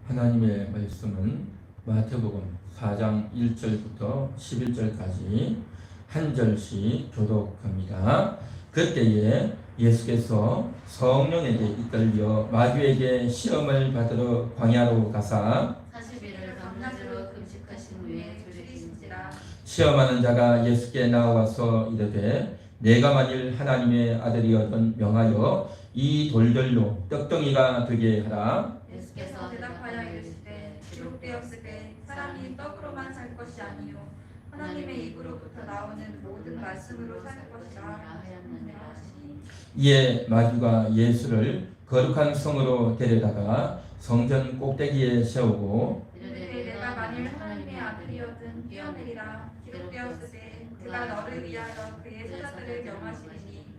하나님의 말씀은 마태복음 4장 1절부터 11절까지 한 절씩 교독합니다. 그때에 예수께서 성령에게 이끌려 마귀에게 시험을 받으러 광야로 가사 40일을 밤낮으로 금식하신 후에 줄이신지라. 시험하는 자가 예수께 나와서 이르되 내가 만일 하나님의 아들이거든 명하여 이 돌들로 떡덩이가 되게 하라. 예수께서 대답하여 이르시되 기록되었으되 사람이 떡으로만 살 것이 아니요 하나님의 입으로부터 나오는 모든 말씀으로 살 것이라 하였느니라 하시니. 이에 마귀가 예수를 거룩한 성으로 데려다가 성전 꼭대기에 세우고 이르되 내가 만일 하나님의 아들이거든 뛰어내리라. 기록되었으되 그가 너를 위하여 그의 사자들을 명하시리니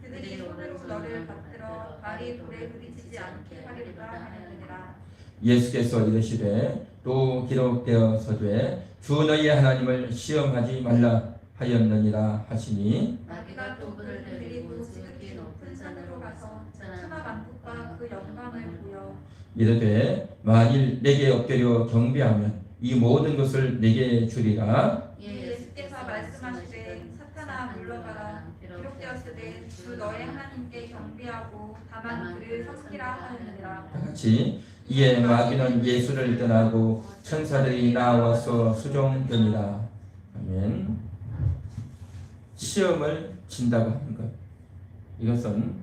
그들이 손으로 너를 받들어 발이 돌에 부딪히지 않게 하리라 하였느니라. 예수께서 이르시되 또 기록되어서되 주 너희의 하나님을 시험하지 말라 하였느니라 하시니 마귀가 또 그를 데리고 지극히 높은 산으로 가서 천하 만국과 그 영광을 보여 이르되 만일 내게 엎드려 경배하면 이 모든 것을 내게 주리라. 예수께서 말씀하시되 사탄아 물러가라. 기록되었으되 주 너의 하나님께 경배하고 다만 그를 섬기라 하였느니라. 다같이 이에 마귀는 예수를 떠나고 천사들이 나와서 수종되니라. 아멘. 시험을 친다고 하는 것, 이것은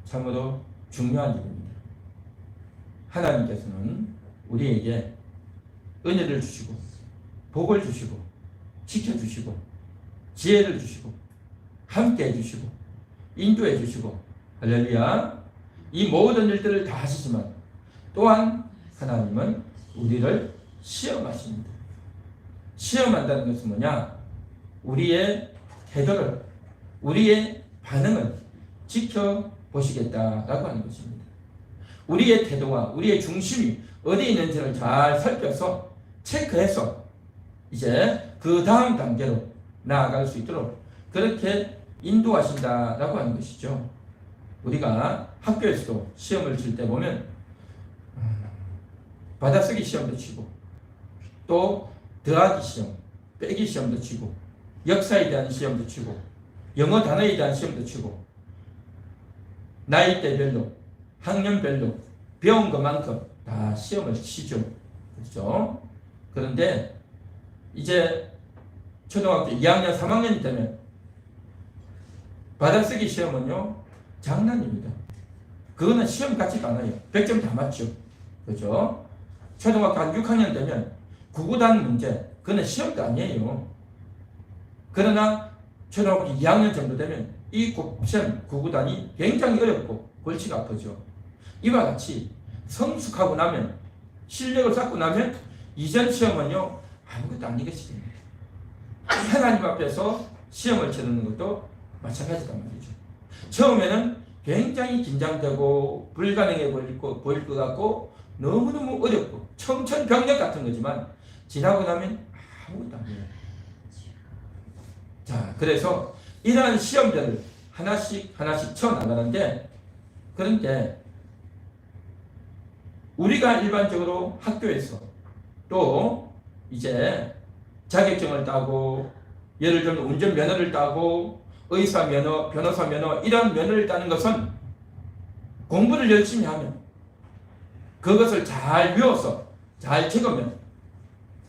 참으로 중요한 일입니다. 하나님께서는 우리에게 은혜를 주시고 복을 주시고 지켜주시고 지혜를 주시고 함께 해주시고 인도해 주시고 할렐루야, 이 모든 일들을 다 하시지만 또한 하나님은 우리를 시험하십니다. 시험한다는 것은 뭐냐? 우리의 태도를, 우리의 반응을 지켜보시겠다라고 하는 것입니다. 우리의 태도와 우리의 중심이 어디에 있는지를 잘 살펴서 체크해서 이제 그 다음 단계로 나아갈 수 있도록 그렇게 인도하신다라고 하는 것이죠. 우리가 학교에서도 시험을 칠 때 보면 받아쓰기 시험도 치고 또 더하기 시험, 빼기 시험도 치고 역사에 대한 시험도 치고 영어 단어에 대한 시험도 치고 나이대별로 학년별로 배운 것만큼 다 시험을 치죠. 그렇죠? 그런데 이제 초등학교 2학년, 3학년이 되면 받아쓰기 시험은요 장난입니다. 그거는 시험 같지가 않아요. 100점 다 맞죠. 그렇죠? 초등학교 한 6학년 되면 구구단 문제, 그거는 시험도 아니에요. 그러나 초등학교 2학년 정도 되면 이 시험 구구단이 굉장히 어렵고 골치가 아프죠. 이와 같이 성숙하고 나면, 실력을 쌓고 나면 이전 시험은요 아무것도 아니겠습니다. 하나님 앞에서 시험을 치르는 것도 마찬가지단 말이죠. 처음에는 굉장히 긴장되고 불가능해 보일 것 같고 너무너무 어렵고 청천벽력 같은 거지만 지나고 나면 아무것도 아니에요. 자, 그래서 이러한 시험들을 하나씩 쳐나가는데, 그런데 우리가 일반적으로 학교에서 또 이제 자격증을 따고 예를 들면 운전면허를 따고 의사 면허, 변호사 면허, 이런 면허를 따는 것은 공부를 열심히 하면, 그것을 잘 외워서 잘 적으면,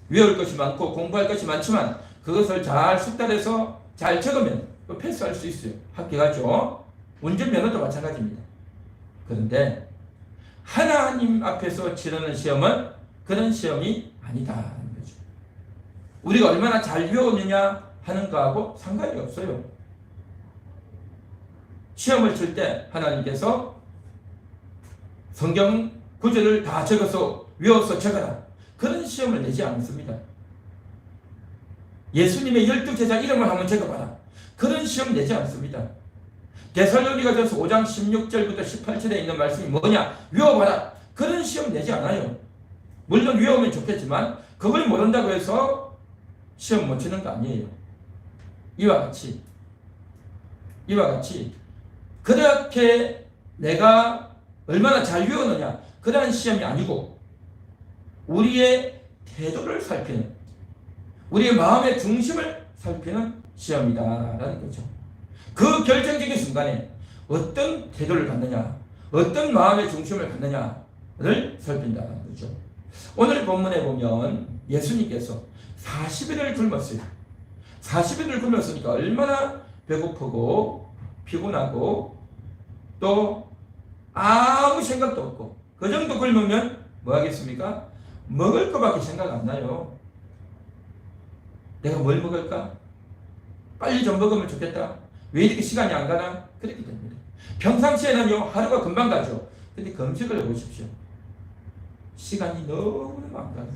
외울 것이 많고 공부할 것이 많지만 그것을 잘 숙달해서 잘 적으면 패스할 수 있어요. 합격하죠. 운전면허도 마찬가지입니다. 그런데 하나님 앞에서 치르는 시험은 그런 시험이 아니다는 거죠. 우리가 얼마나 잘 외우느냐 하는 거하고 상관이 없어요. 시험을 칠 때 하나님께서 성경 구절을 다 적어서 외워서 적어라, 그런 시험을 내지 않습니다. 예수님의 12제자 이름을 한번 적어봐라, 그런 시험 내지 않습니다. 데살로니가전서 5장 16절부터 18절에 있는 말씀이 뭐냐, 외워봐라, 그런 시험 내지 않아요. 물론 외우면 좋겠지만 그걸 모른다고 해서 시험 못 치는 거 아니에요. 이와 같이 그렇게 내가 얼마나 잘 외우느냐, 그러한 시험이 아니고 우리의 태도를 살피는, 우리의 마음의 중심을 살피는 시험이다라는 거죠. 그 결정적인 순간에 어떤 태도를 갖느냐, 어떤 마음의 중심을 갖느냐를 살핀다는 거죠. 오늘 본문에 보면 예수님께서 40일을 굶었어요. 40일을 굶었으니까 얼마나 배고프고 피곤하고 또 아무 생각도 없고, 그 정도 굶으면 뭐 하겠습니까? 먹을 거밖에 생각 안 나요. 내가 뭘 먹을까? 빨리 좀 먹으면 좋겠다. 왜 이렇게 시간이 안 가나? 그렇게 됩니다. 평상시에는요, 하루가 금방 가죠. 근데 검색을 해보십시오. 시간이 너무너무 안 가요.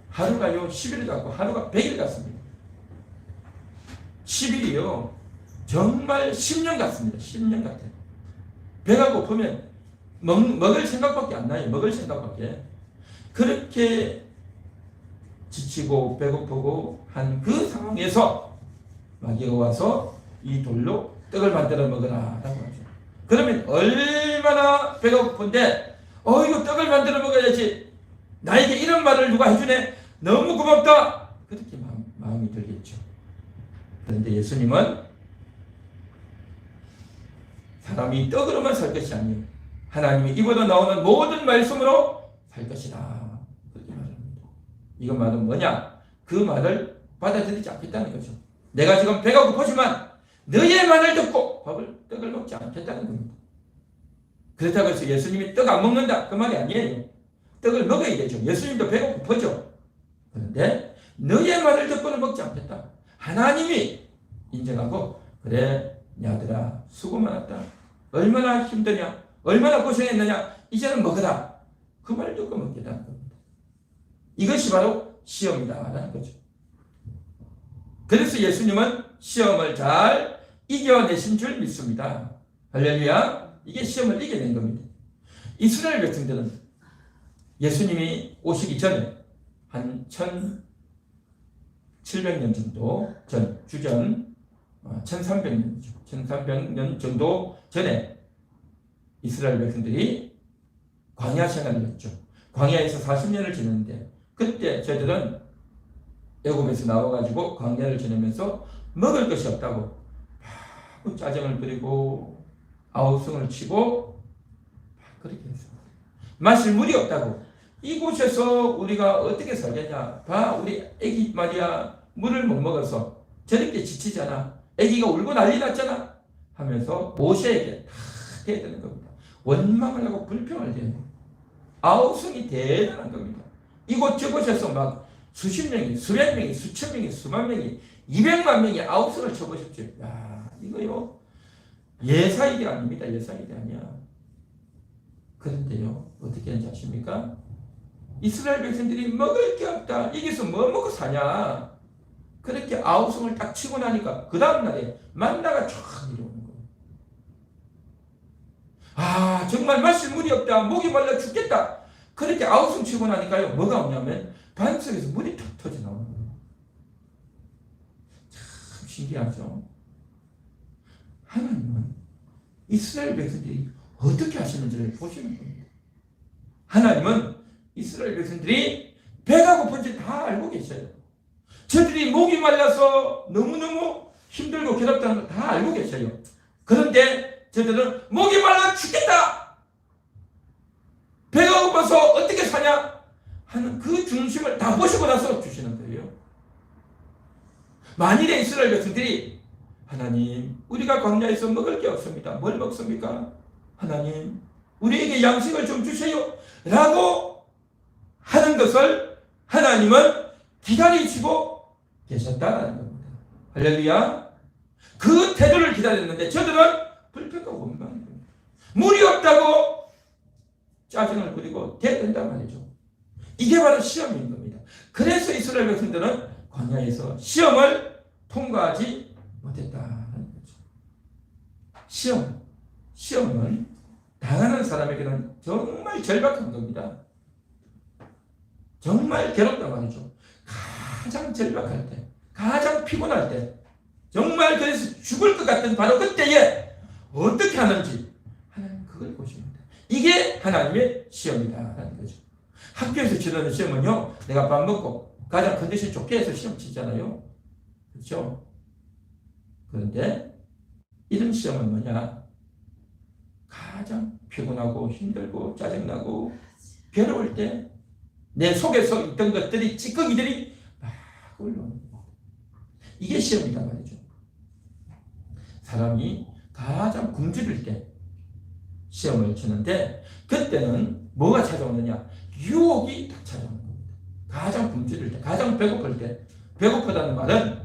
하루가요, 10일 같고 하루가 100일 같습니다. 10일이요, 정말 10년 같습니다. 10년 같아요. 배가 고프면 먹을 생각밖에 안 나요. 먹을 생각밖에. 그렇게 지치고 배고프고 한 그 상황에서 마귀가 와서 이 돌로 떡을 만들어 먹으라 라고 하죠. 그러면 얼마나 배가 고픈데 이거 떡을 만들어 먹어야지, 나에게 이런 말을 누가 해주네, 너무 고맙다, 그렇게 마음이 들겠죠. 그런데 예수님은 사람이 떡으로만 살 것이 아니에요. 하나님이 입어도 나오는 모든 말씀으로 살 것이다, 그렇게 말합니다. 이건 말은 뭐냐? 그 말을 받아들이지 않겠다는 거죠. 내가 지금 배가 고프지만 너의 말을 듣고 떡을 먹지 않겠다는 겁니다. 그렇다고 해서 예수님이 떡 안 먹는다, 그 말이 아니에요. 떡을 먹어야 되죠. 예수님도 배가 고프죠. 그런데 너의 말을 듣고는 먹지 않겠다. 하나님이 인정하고, 그래 내 아들아 수고 많았다, 얼마나 힘드냐, 얼마나 고생했느냐, 이제는 먹어라, 그 말을 듣고 먹겠다는 겁니다. 이것이 바로 시험이다라는 거죠. 그래서 예수님은 시험을 잘 이겨내신 줄 믿습니다. 할렐루야. 이게 시험을 이겨낸 겁니다. 이스라엘 백성들은 예수님이 오시기 전에 한 1700년 정도 전, 주전 1300년이죠. 1300년 정도 전에 이스라엘 백성들이 광야 생활을 했죠. 광야에서 40년을 지냈는데, 그때 저들은 애굽에서 나와가지고 광야를 지내면서 먹을 것이 없다고 짜증을 부리고 아우성을 치고 그렇게 했습니다. 마실 물이 없다고, 이곳에서 우리가 어떻게 살겠냐, 봐 우리 애기 말이야 물을 못 먹어서 저렇게 지치잖아, 애기가 울고 난리 났잖아 하면서 모세에게 다 해야 되는 겁니다. 원망을 하고 불평을 해요. 아우성이 대단한 겁니다. 이곳저곳에서 막 수십 명이, 수백 명이, 수천 명이, 수만 명이, 200만 명이 아우성을 쳐보십시오. 야, 이거요 예사일이 아닙니다. 예사일이 아니야. 그런데요, 어떻게 하는지 아십니까? 이스라엘 백성들이 먹을 게 없다, 여기서 뭐 먹고 사냐, 그렇게 아우성을 딱 치고 나니까 그 다음날에 만나가 쫙 내려오는 거예요. 아, 정말 마실 물이 없다, 목이 말라 죽겠다, 그렇게 아우성 치고 나니까요, 뭐가 없냐면 반석에서 물이 탁 터져 나오는 거예요. 참 신기하죠. 하나님은 이스라엘 백성들이 어떻게 하시는지를 보시는 겁니다. 하나님은 이스라엘 백성들이 배가 고픈지 다 알고 계셔요. 저들이 목이 말라서 너무너무 힘들고 괴롭다는 걸 다 알고 계셔요. 그런데 저들은 목이 말라 죽겠다, 배가 고파서 어떻게 사냐 하는 그 중심을 다 보시고 나서 주시는 거예요. 만일에 이스라엘 백성들이 하나님, 우리가 광야에서 먹을 게 없습니다, 뭘 먹습니까? 하나님, 우리에게 양식을 좀 주세요 라고 하는 것을 하나님은 기다리시고 계셨다는 겁니다. 할렐루야. 그 태도를 기다렸는데 저들은 불평과 원망입니다. 물이 없다고 짜증을 부리고 대든단 말이죠. 이게 바로 시험인 겁니다. 그래서 이스라엘 백성들은 광야에서 시험을 통과하지 못했다는 거죠. 시험은 당하는 사람에게는 정말 절박한 겁니다. 정말 괴롭단 말이죠. 가장 절박할 때, 가장 피곤할 때, 정말 그래서 죽을 것 같은 바로 그때에 어떻게 하는지 하나님 그걸 보십니다. 이게 하나님의 시험이다라는 거죠. 학교에서 치르는 시험은요, 내가 밥 먹고 가장 컨디션 좋게 해서 시험 치잖아요. 그렇죠? 그런데 이런 시험은 뭐냐? 가장 피곤하고 힘들고 짜증나고 괴로울 때 내 속에서 있던 것들이 찌꺼기들이 막 올라오는 거예요. 이게 시험이란 말이죠. 사람이 가장 굶주릴 때 시험을 치는데 그때는 뭐가 찾아오느냐? 유혹이 딱 찾아오는 겁니다. 가장 굶주릴 때, 가장 배고플 때. 배고프다는 말은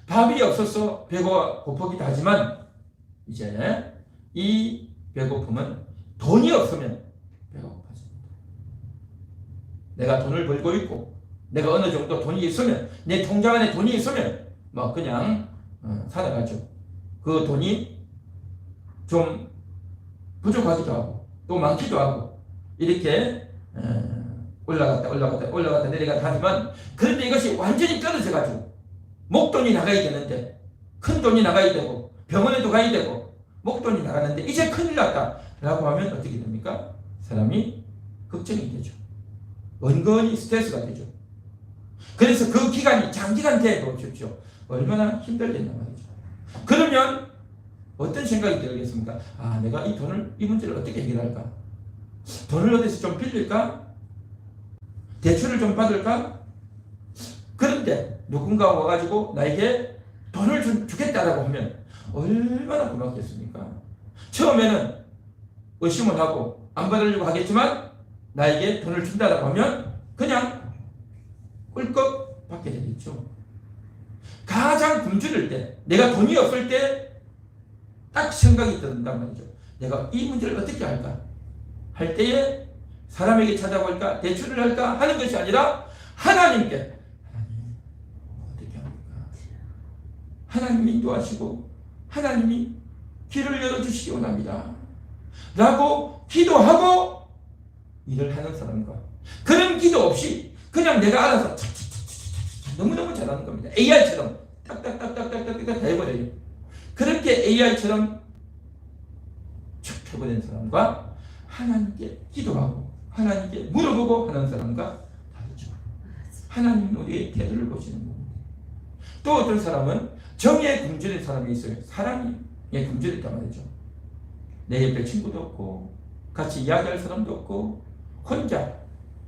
밥이 없어서 배가 고프기도 하지만 이제 이 배고픔은 돈이 없으면 배가 고파집니다. 내가 돈을 벌고 있고 내가 어느 정도 돈이 있으면 내 통장 안에 돈이 있으면 뭐 그냥 살아가죠. 그 돈이 좀 부족하기도 하고 또 많기도 하고 이렇게 올라갔다 내려갔다 하지만 그런데 이것이 완전히 떨어져 가지고 목돈이 나가야 되는데 큰 돈이 나가야 되고 병원에도 가야 되고 목돈이 나가는데 이제 큰일 났다 라고 하면 어떻게 됩니까? 사람이 걱정이 되죠. 은근히 스트레스가 되죠. 그래서 그 기간이 장기간 돼 보십시오. 얼마나 힘들겠냐 말이죠. 그러면 어떤 생각이 들겠습니까? 아, 내가 이 문제를 어떻게 해결할까? 돈을 어디서 좀 빌릴까? 대출을 좀 받을까? 그런데 누군가 와가지고 나에게 돈을 주겠다라고 하면 얼마나 고맙겠습니까? 처음에는 의심을 하고 안 받으려고 하겠지만 나에게 돈을 준다라고 하면 그냥 꿀꺽 받게 되겠죠. 가장 굶주릴 때, 내가 돈이 없을 때 딱 생각이 든단 말이죠. 내가 이 문제를 어떻게 할까? 할 때에 사람에게 찾아볼까? 대출을 할까? 하는 것이 아니라 하나님께 하나님 어떻게 합니까? 하나님이 인도하시고 하나님이 길을 열어주시기 원합니다. 라고 기도하고 일을 하는 사람과 그런 기도 없이 그냥 내가 알아서 너무너무 잘하는 겁니다. AI처럼 딱딱딱딱딱딱 다 해버려요. 그렇게 AI처럼 쭉 해버린 사람과 하나님께 기도하고 하나님께 물어보고 하는 사람과 다르죠. 하나님은 우리의 태도를 보시는 겁니다. 또 어떤 사람은 정의에 굶주린 사람이 있어요. 사랑에 굶주렸단 말이죠. 내 옆에 친구도 없고 같이 이야기할 사람도 없고 혼자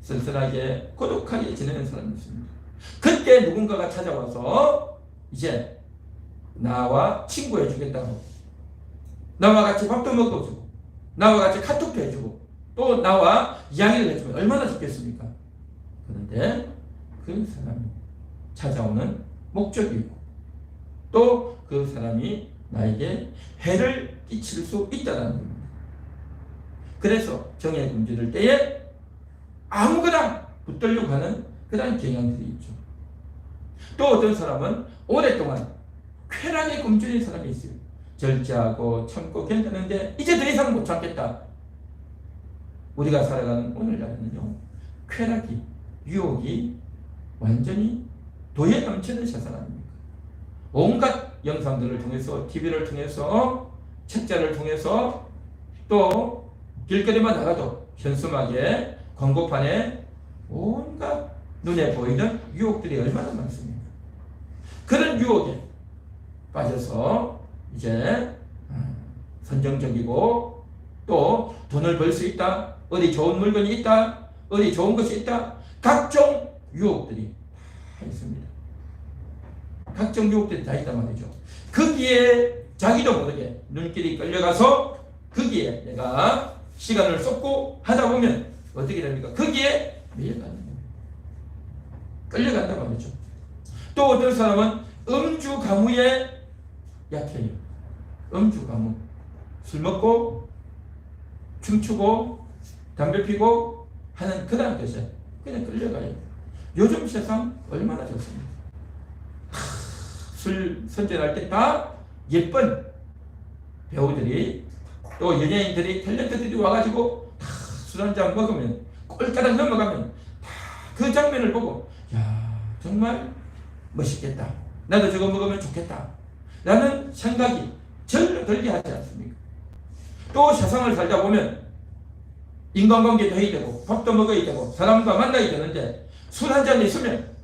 쓸쓸하게 고독하게 지내는 사람이 있습니다. 그때 누군가가 찾아와서 이제 나와 친구해 주겠다고 나와 같이 밥도 먹어주고 나와 같이 카톡도 해주고 또 나와 이야기를 해주면 얼마나 좋겠습니까? 그런데 그 사람이 찾아오는 목적이 있고 또 그 사람이 나에게 해를 끼칠 수 있다는 겁니다. 그래서 정에 굶주릴 때에 아무거나 붙들려고 하는 그런 경향들이 있죠. 또 어떤 사람은 오랫동안 쾌락에 굶주린 사람이 있어요. 절제하고 참고 견디는데 이제 더 이상 못 참겠다. 우리가 살아가는 오늘날에는요, 쾌락이, 유혹이 완전히 도에 넘치는 세상 아닙니까? 온갖 영상들을 통해서, TV를 통해서, 책자를 통해서, 또 길거리만 나가도 현수막에, 광고판에 온갖 눈에 보이는 유혹들이 얼마나 많습니까? 그런 유혹에 빠져서 이제 선정적이고 또 돈을 벌 수 있다, 어디 좋은 물건이 있다, 어디 좋은 것이 있다, 각종 유혹들이 다 있습니다. 각종 유혹들이 다 있단 말이죠. 거기에 자기도 모르게 눈길이 끌려가서 거기에 내가 시간을 쏟고 하다 보면 어떻게 됩니까? 거기에 매여가는 거예요. 끌려간단 말이죠. 또 어떤 사람은 음주 가무에 약해요. 음주 가무. 술 먹고 춤추고 담배 피고 하는 그런 것에 그냥 끌려가요. 요즘 세상 얼마나 좋습니까? 술 선전할 때 다 예쁜 배우들이 또 연예인들이 탤런트들이 와가지고 다 술 한잔 먹으면 꼴가닥 넘어가면 다 그 장면을 보고 야 정말 멋있겠다. 나도 저거 먹으면 좋겠다. 라는 생각이 절로 들게 하지 않습니까? 또 세상을 살다 보면 인간관계도 해야 되고 밥도 먹어야 되고 사람과 만나야 되는데 술 한 잔 있으면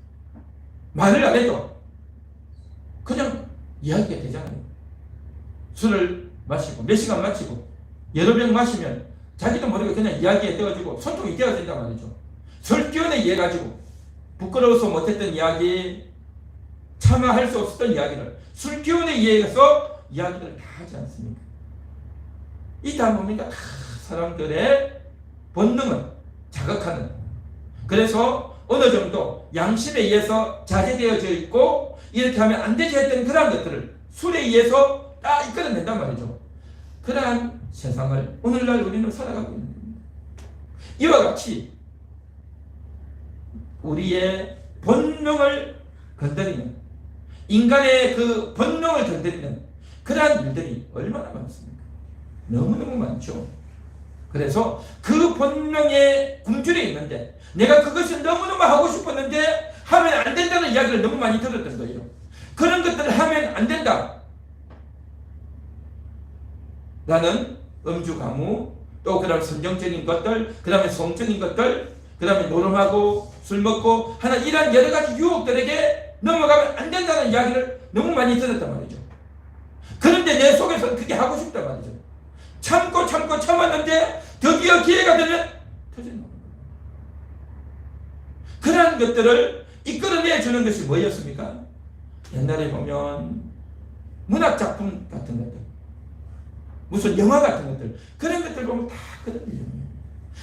말을 안 해도 그냥 이야기가 되잖아요. 술을 마시고 몇 시간 마시고 여러 병 마시면 자기도 모르게 그냥 이야기에 떠가지고 소통이 되어야 된단 말이죠. 설교에 의해 가지고 부끄러워서 못했던 이야기, 차마 할 수 없었던 이야기를 술 기운에 의해서 이야기를 다 하지 않습니까? 이다 뭡니까? 다 사람들의 본능을 자극하는, 그래서 어느 정도 양심에 의해서 자제되어져 있고 이렇게 하면 안 되지 했던 그러한 것들을 술에 의해서 다 이끌어낸단 말이죠. 그러한 세상을 오늘날 우리는 살아가고 있는 겁니다. 이와 같이 우리의 본능을 건드리는, 인간의 그 본능을 건드리는 그러한 일들이 얼마나 많습니까? 너무너무 많죠. 그래서 그 본능에 굶주려 있는데 내가 그것을 너무너무 하고 싶었는데 하면 안 된다는 이야기를 너무 많이 들었던 거예요. 그런 것들을 하면 안 된다. 나는 음주 가무, 또 그다음 선정적인 것들, 그 다음에 성적인 것들, 그 다음에 노름하고 술 먹고 하는 이런 여러 가지 유혹들에게 넘어가면 안 된다는 이야기를 너무 많이 들었단 말이죠. 그런데 내 속에서는 그게 하고 싶단 말이죠. 참고 참았는데 드디어 기회가 되면 터져나오는 거예요. 그러한 것들을 이끌어내주는 것이 뭐였습니까? 옛날에 보면 문학작품 같은 것들, 무슨 영화 같은 것들, 그런 것들 보면 다 그런 내용이에요.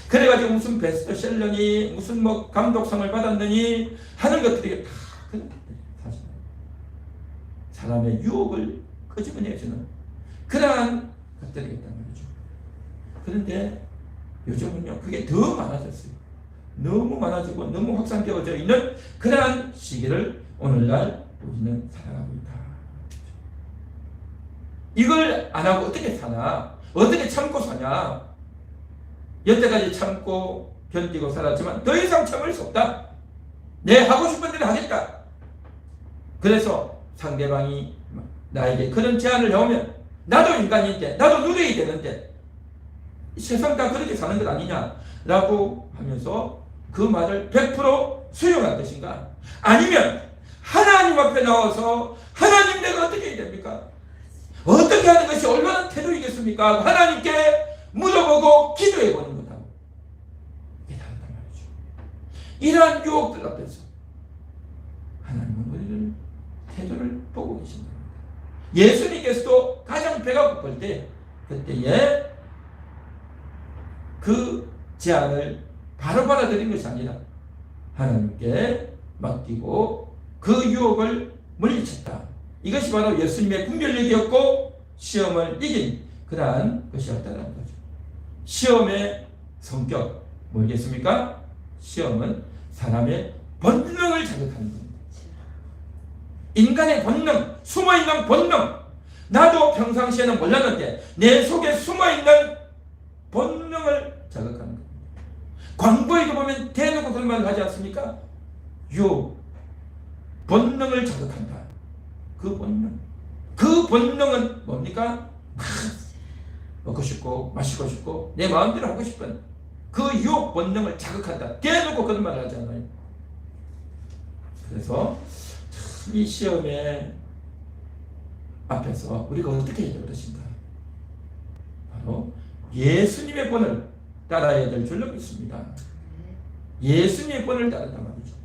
그래가지고 무슨 베스트셀러니 무슨 뭐 감독상을 받았느니 하는 것들이 다 그런 것들이에요. 사실 사람의 유혹을 끄집어내주는 그러한 것들이겠단 말이죠. 그런데 요즘은요 그게 더 많아졌어요. 너무 많아지고 너무 확산되어져 있는 그러한 시기를 오늘날 우리는 살아가고 있다. 이걸 안 하고 어떻게 사나? 어떻게 참고 사냐? 여태까지 참고 견디고 살았지만 더 이상 참을 수 없다. 내 하고 싶은 대로 하겠다. 그래서 상대방이 나에게 그런 제안을 해오면 나도 인간인데 나도 누려야 되는데 세상 다 그렇게 사는 것 아니냐라고 하면서 그 말을 100% 수용할 것인가? 아니면 하나님 앞에 나와서 하나님 내가 어떻게 해야 됩니까? 어떻게 하는 것이 얼마나 태도이겠습니까? 하나님께 물어보고 기도해보는 거다. 이게 다르단 말이죠. 이러한 유혹들 앞에서 하나님은 우리를 태도를 보고 계신다. 예수님께서도 가장 배가 고플 때 그때에 그 제안을 바로 받아들인 것이 아니라 하나님께 맡기고 그 유혹을 물리쳤다. 이것이 바로 예수님의 분별력이었고 시험을 이긴 그러한 것이었다는 거죠. 시험의 성격 뭐겠습니까? 시험은 사람의 본능을 자극하는 겁니다. 인간의 본능, 숨어있는 본능. 나도 평상시에는 몰랐는데 내 속에 숨어있는 본능을 자극하는 겁니다. 광고에도 보면 대놓고 그런 말을 하지 않습니까? 본능을 자극한다. 그 본능은 뭡니까? 먹고 싶고 마시고 싶고 내 마음대로 하고 싶은 그 유혹 본능을 자극한다. 대놓고 그런 말을 하잖아요. 그래서 이 시험의 앞에서 우리가 어떻게 해야 될 것인가? 바로 예수님의 본을 따라야 될 줄로 믿습니다. 예수님의 본을 따른단 말이죠.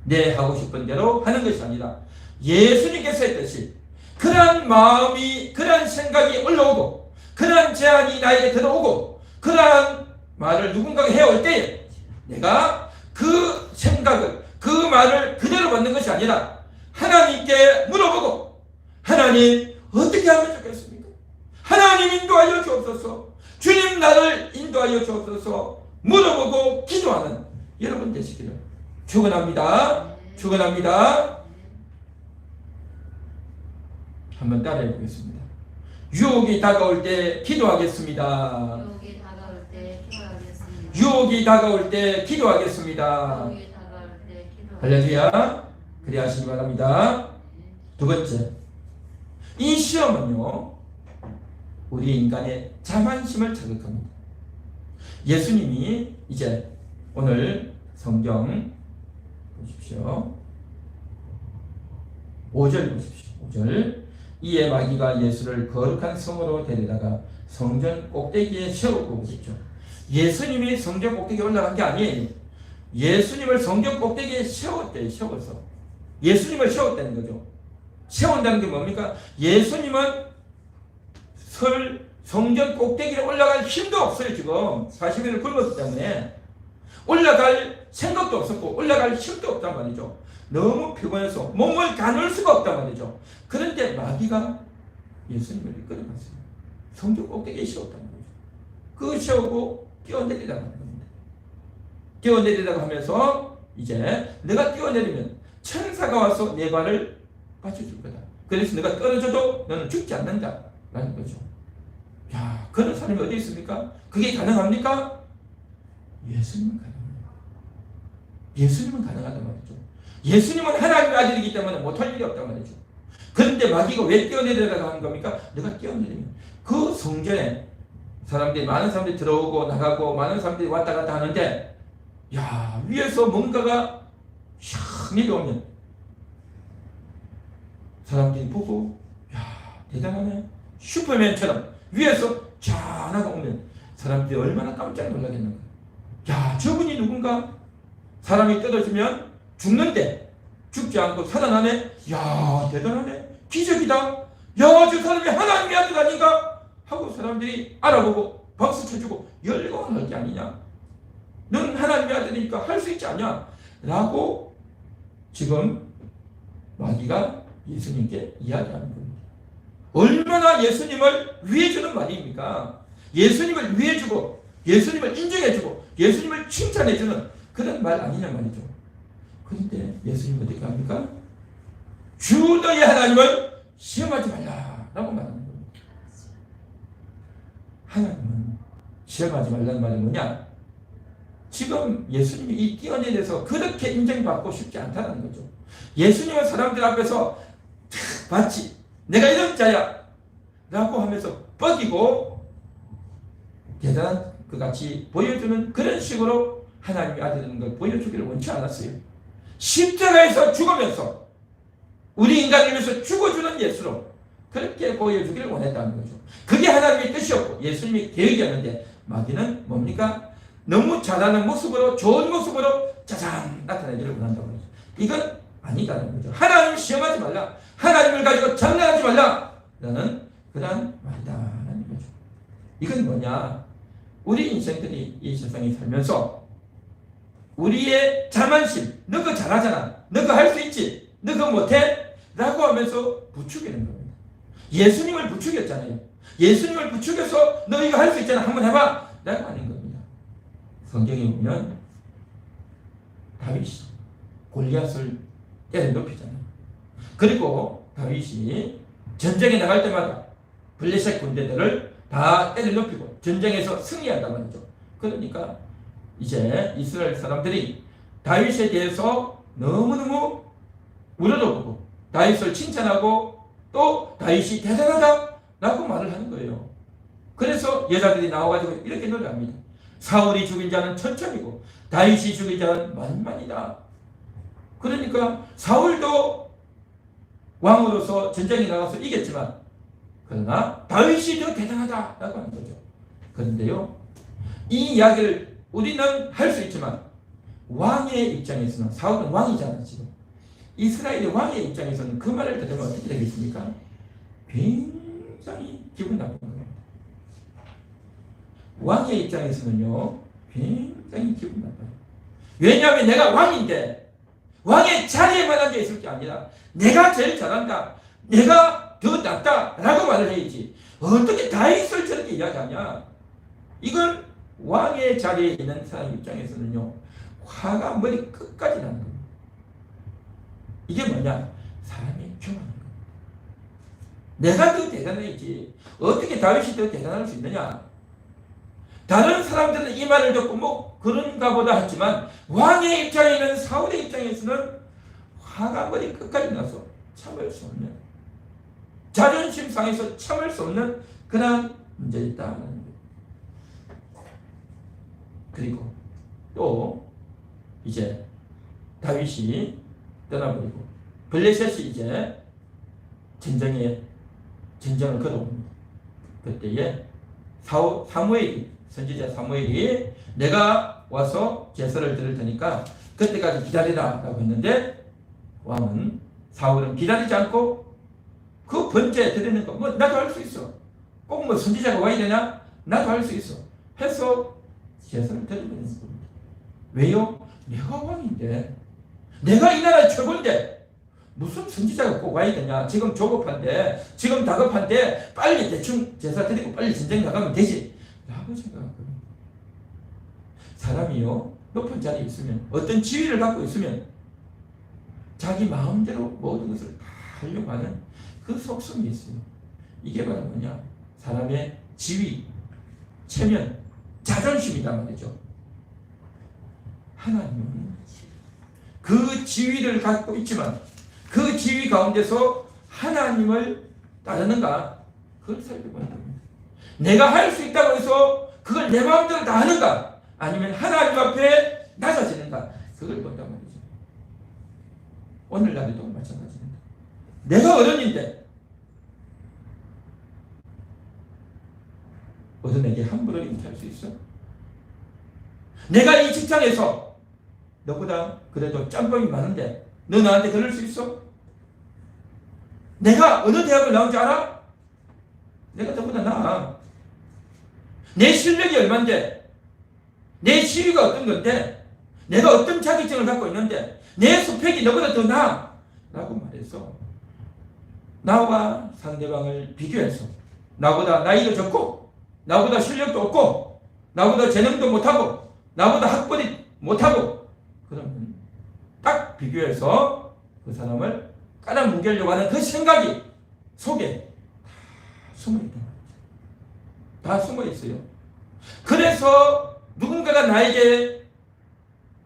내 하고 싶은 대로 하는 것이 아니라 예수님께서 했듯이 그러한 마음이, 그러한 생각이 올라오고 그러한 제안이 나에게 들어오고 그러한 말을 누군가가 해올 때 내가 그 생각을, 그 말을 그대로 받는 것이 아니라 하나님께 물어보고 하나님 어떻게 하면 좋겠습니까? 하나님 인도하여 주옵소서. 주님 나를 인도하여 주옵소서. 물어보고 기도하는 여러분 되시기를 축원합니다. 축원합니다. 한번 따라해 보겠습니다. 유혹이 다가올 때 기도하겠습니다. 유혹이 다가올 때 기도하겠습니다. 유혹이 다가올 때 기도하겠습니다. 유혹이 다가올 때 기도하겠습니다. 할렐루야. 그리 하시기 바랍니다. 두 번째, 이 시험은요 우리 인간의 자만심을 자극합니다. 예수님이 이제 오늘 성경 보십시오. 5절 보십시오. 5절. 이에 마귀가 예수를 거룩한 성으로 데려다가 성전 꼭대기에 세우고 보십시오. 예수님이 성전 꼭대기에 올라간 게 아니에요. 예수님을 성전 꼭대기에 세웠대요. 세워서. 예수님을 세웠다는 거죠. 세운다는 게 뭡니까? 예수님은 성전 꼭대기에 올라갈 힘도 없어요. 지금 40일을 굶었기 때문에 올라갈 생각도 없었고 올라갈 힘도 없단 말이죠. 너무 피곤해서 몸을 가눌 수가 없단 말이죠. 그런데 마귀가 예수님을 이끌어갔어요. 성전 꼭대기에 세웠단 말이죠. 그 세우고 뛰어내리라고 하는 겁니다. 뛰어내리라고 하면서 이제 내가 뛰어내리면 천사가 와서 내 발을 받쳐줄 거다. 그래서 내가 떨어져도 너는 죽지 않는다 라는 거죠. 야, 그런 사람이 어디 있습니까? 그게 가능합니까? 예수님은 가능합니다. 예수님은 가능하단 말이죠. 예수님은 하나님의 아들이기 때문에 못할 일이 없단 말이죠. 그런데 마귀가 왜 뛰어내리라고 하는 겁니까? 내가 뛰어내리면 그 성전에 많은 사람들이 들어오고 나가고 많은 사람들이 왔다 갔다 하는데 야, 위에서 뭔가가 샥 내려오면 사람들이 보고 야, 대단하네. 슈퍼맨처럼 위에서 쫙 오면 사람들이 얼마나 깜짝 놀라겠는가. 야, 저분이 누군가? 사람이 떨어지면 죽는데 죽지 않고 살아나네. 야, 대단하네. 기적이다. 야, 저 사람이 하나님의 아들 아닌가? 하고 사람들이 알아보고 박수 쳐주고 열광을 할 게 아니냐. 넌 하나님의 아들이니까 할 수 있지 않냐? 라고 지금 마귀가 예수님께 이야기하는 겁니다. 얼마나 예수님을 위해주는 말입니까? 예수님을 위해주고 예수님을 인정해주고 예수님을 칭찬해주는 그런 말 아니냐 말이죠. 그런데 예수님 어떻게 합니까? 주 너희 하나님을 시험하지 말라라고 말하는 겁니다. 하나님은 시험하지 말라는 말이 뭐냐? 지금 예수님이 이 뛰어내려서 그렇게 인정받고 싶지 않다는 거죠. 예수님은 사람들 앞에서 마치 내가 이런 자야 라고 하면서 뻐기고 대단한 그 같이 보여주는 그런 식으로 하나님의 아들인 걸 보여주기를 원치 않았어요. 십자가에서 죽으면서 우리 인간을 위해서 죽어주는 예수로 그렇게 보여주기를 원했다는 거죠. 그게 하나님의 뜻이었고 예수님의 계획이었는데 마귀는 뭡니까? 너무 잘하는 모습으로 좋은 모습으로 짜잔 나타내기를 원한다고 하죠. 이건 아니다는 거죠. 하나님을 시험하지 말라. 하나님을 가지고 장난하지 말라. 라는 그런 말이다라는 거죠. 이건 뭐냐? 우리 인생들이 이 세상에 살면서 우리의 자만심, 너 그거 잘하잖아. 너 그거 할 수 있지. 너 그거 못해? 라고 하면서 부추기는 겁니다. 예수님을 부추겼잖아요. 예수님을 부추겨서 너 이거 할 수 있잖아. 한번 해봐. 라고 하는 겁니다. 성경에 보면 다윗이 골리앗을 때려 높이잖아요. 그리고 다윗이 전쟁에 나갈 때마다 블레셋 군대들을 다 때려 높이고 전쟁에서 승리한단 말이죠. 그러니까 이제 이스라엘 사람들이 다윗에 대해서 너무너무 우러러보고 다윗을 칭찬하고 또 다윗이 대단하다라고 말을 하는 거예요. 그래서 여자들이 나와가지고 이렇게 노래합니다. 사울이 죽인 자는 천천히고 다윗이 죽인 자는 만만이다. 그러니까 사울도 왕으로서 전쟁에 나가서 이겼지만 그러나 다윗이 더 대단하다라고 하는 거죠. 그런데요, 이 이야기를 우리는 할 수 있지만 왕의 입장에서는 사울은 왕이잖아요. 지금 이스라엘의 왕의 입장에서는 그 말을 들으면 어떻게 되겠습니까? 굉장히 기분 나쁜 겁니다. 왕의 입장에서는요 굉장히 기분 나빠요. 왜냐하면 내가 왕인데 왕의 자리에만 앉아 있을 게 아니라 내가 제일 잘한다, 내가 더 낫다 라고 말을 해야지 어떻게 다윗을 저렇게 이야기하냐. 이건 왕의 자리에 있는 사람 입장에서는요 화가 머리 끝까지 나는 겁니다. 이게 뭐냐? 사람이 교만한 겁니다. 내가 더 대단해야지 어떻게 다윗이 더 대단할 수 있느냐. 다른 사람들은 이 말을 듣고 뭐 그런가 보다 했지만 왕의 입장에 있는 사울의 입장에서는 화가 머리 끝까지 나서 참을 수 없는, 자존심 상해서 참을 수 없는 그런 문제였다는 거예요. 그리고 또 이제 다윗이 떠나버리고 블레셋이 이제 전쟁을 걸어옵니다. 그때에 사무엘이, 선지자 사무엘이 내가 와서 제사를 드릴 테니까 그때까지 기다리라 라고 했는데 왕은, 사울은 기다리지 않고 그 번제 드리는 거 뭐 나도 할 수 있어, 꼭 뭐 선지자가 와야 되냐, 나도 할 수 있어 해서 제사를 드려버리는 겁니다. 왜요? 내가 왕인데, 내가 이 나라의 최고인데 무슨 선지자가 꼭 와야 되냐, 지금 조급한데, 지금 다급한데 빨리 대충 제사 드리고 빨리 전쟁 나가면 되지 라고 생각합니다. 사람이요, 높은 자리에 있으면, 어떤 지위를 갖고 있으면 자기 마음대로 모든 것을 다 하려고 하는 그 속성이 있어요. 이게 바로 뭐냐, 사람의 지위, 체면, 자존심이다 말이죠. 하나님은 그 지위를 갖고 있지만 그 지위 가운데서 하나님을 따르는가, 그걸 살펴보는 겁니다. 내가 할 수 있다고 해서 그걸 내 마음대로 다 하는가, 아니면 하나님 앞에 낮아지는가, 그걸 본단 말이죠. 오늘날에도 마찬가지입니다. 내가 어른인데 어른에게 함부로 인사할 수 있어? 내가 이 직장에서 너보다 그래도 짬뽕이 많은데 너 나한테 그럴 수 있어? 내가 어느 대학을 나온 줄 알아? 내가 너보다 나아. 내 실력이 얼만데, 내 지위가 어떤 건데, 내가 어떤 자격증을 갖고 있는데 내 스펙이 너보다 더 나아 라고 말해서 나와 상대방을 비교해서 나보다 나이도 적고 나보다 실력도 없고 나보다 재능도 못하고 나보다 학벌이 못하고, 그러면 딱 비교해서 그 사람을 깔아뭉개려고 하는 그 생각이 속에 다 숨어있다. 다 숨어있어요. 그래서 누군가가 나에게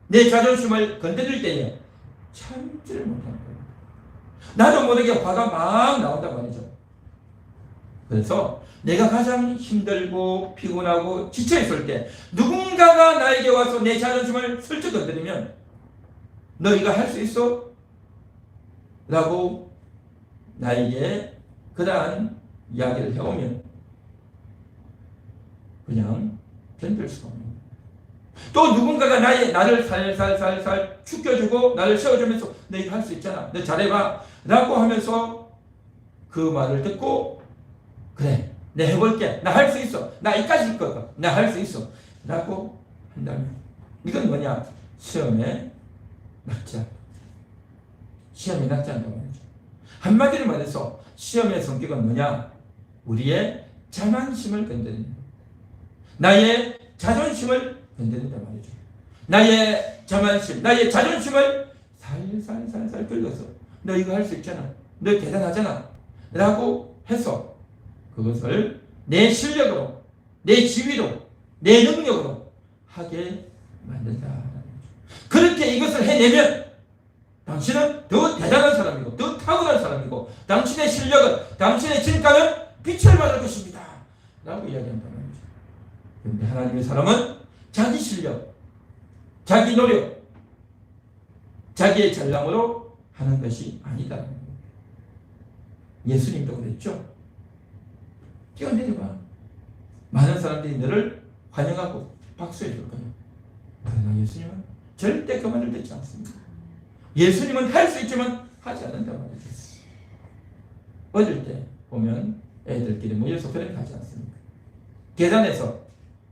내 자존심을 건드릴 때에 참지를 못하는 거예요. 나도 모르게 화가 막 나온단 말이죠. 그래서 내가 가장 힘들고 피곤하고 지쳐있을 때 누군가가 나에게 와서 내 자존심을 슬쩍 건드리면 너 이거 할 수 있어? 라고 나에게 그러한 이야기를 해오면 그냥 견딜 수가 없는 거예요. 또 누군가가 나를 살살살살 축겨주고 나를 세워주면서 너 이거 할 수 있잖아, 너 잘해봐 라고 하면서 그 말을 듣고 그래 내가 해볼게, 나 할 수 있어, 나 이까지 있거든, 나 할 수 있어 라고 한다면 이건 뭐냐, 시험에 낙제한다. 시험에 낙제한다고 말이죠. 한마디로 말해서 시험의 성격은 뭐냐, 우리의 자만심을 건드린다. 나의 자존심을 건드린다 말이죠. 나의 자만심, 나의 자존심을 살살살살 긁어서 너 이거 할 수 있잖아, 너 대단하잖아 라고 해서 그것을 내 실력으로, 내 지위로, 내 능력으로 하게 만든다. 그렇게 이것을 해내면 당신은 더 대단한 사람이고 더 탁월한 사람이고 당신의 실력은, 당신의 진가는 빛을 받을 것입니다 라고 이야기한단 말이죠. 그런데 하나님의 사람은 자기 실력, 자기 노력, 자기의 잘남으로 하는 것이 아니다. 예수님도 그랬죠. 뛰어내려봐. 많은 사람들이 너를 환영하고 박수해 줄 거예요. 그러나 예수님은 절대 그 말을 듣지 않습니다. 예수님은 할 수 있지만 하지 않는단 말이죠. 어릴 때 보면 애들끼리 모여서 그렇게 하지 않습니까? 계단에서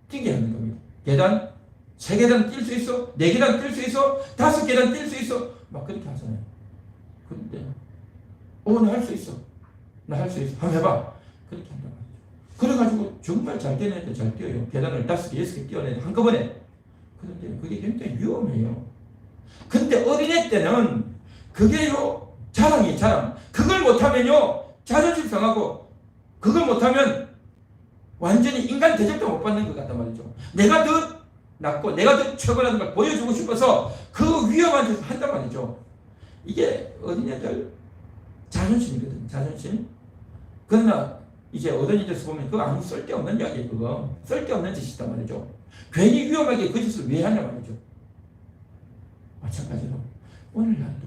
뛰게 하는 겁니다. 계단 3계단 뛸 수 있어? 4계단 뛸 수 있어? 5계단 뛸 수 있어? 막 그렇게 하잖아요. 그런데 나 할 수 있어, 나 할 수 있어, 한번 해봐 그렇게 한단 말이죠. 그래가지고 정말 잘 뛰는 애들 잘 뛰어요. 계단을 5개, 6개 뛰어내요 한꺼번에. 그런데 그게 굉장히 위험해요. 근데 어린애 때는 그게요 자랑이에요, 자랑. 그걸 못하면요 자존심 상하고, 그걸 못하면 완전히 인간 대접도 못 받는 것 같단 말이죠. 내가 더 낫고 내가 더 최고라는 걸 보여주고 싶어서 그 위험한 짓을 한단 말이죠. 이게 어린애들 자존심이거든, 자존심. 그러나 이제 어른이 돼서 보면 그거 아무 쓸데없는 이야기예요. 그거 쓸데없는 짓이단 말이죠. 괜히 위험하게 거짓을 왜 하냐 말이죠. 마찬가지로 오늘날도